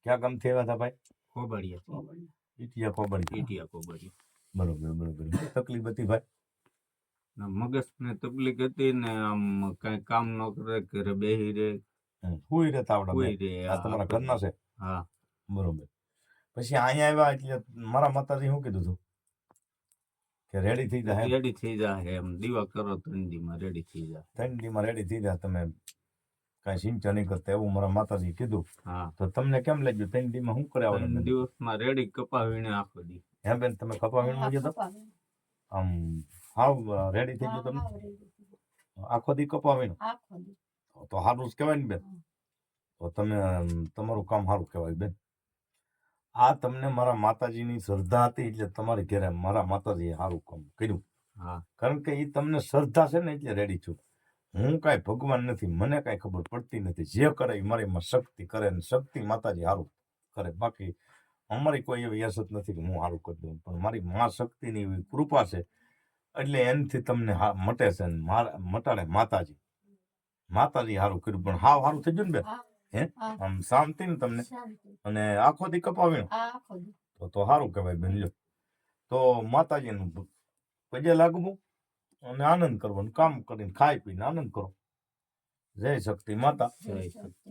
ક્યાં ગામથી આવ્યા હતા ભાઈ? ખોબડિયા ઈટિયા ખોબડી. ઈટિયા ખોબડિયા. બરોબર બરોબર. શું તકલીફ હતી ભાઈ? મગજ ને તકલીફ હતી ને આમ કઈ કામ ન કરે, ઘરે બેહી રે, હુઈ રહેતા આવડા કોઈ બે? રે. આ તમારા ઘરના છે? હા. બરોબર. પછી અહીંયા આવ્યા એટલે મારા માતાજી શું કીધું તું કે રેડી થઈ જાય? રેડી થઈ જાય એમ દીવા કરો 3 દીમાં રેડી થઈ જાય. 3 દીમાં રેડી થઈ જાય, તમે કઈ સિંચન નહીં કરતા એવું મારા માતાજી કીધું. હા. તો તમને કેમ લાગ્યું 3 દીમાં શું કરે આવડે? 3 દિવસમાં રેડી કપા વીણે આખો દી. હે બેન, તમે કપા વીણવા ગયા હતા? આમ હાવ રેડી થઈ ગયું તમને? આખો દી કપા વીણો? તો સારું જ કહેવાય ને બેન. તો તમે તમારું કામ સારું કહેવાય બેન. આ તમને મારા માતાજીની શ્રદ્ધા હતી એટલે તમારી ઘરે મારા માતાજીએ સારું કામ કર્યું. હા. કારણ કે એ તમને શ્રદ્ધા છે ને એટલે રેડી છું. હું કાંઈ ભગવાન નથી, મને કાંઈ ખબર પડતી નથી. જે કરે એ મારીમાં શક્તિ કરે ને શક્તિ માતાજી સારું કરે. બાકી અમારી કોઈ એવી યશત નથી કે હું સારું કરી દઉં, પણ મારી મા શક્તિની એવી કૃપા છે એટલે એનાથી તમને મટે છે ને મટાડે માતાજી. માતાજી સારું કર્યું. પણ હાવ સારું થઈ ગયું ને બેન? હે આમ શાંતિ ને તમને? અને આખો દી કપાવીને તો સારું કહેવાય બેન. લ્યો તો માતાજીનું પગે લાગવું અને આનંદ કરવાનો, કામ કરીને ખાઈ પીને આનંદ કરો. જય શક્તિ માતા. જય શક્તિ.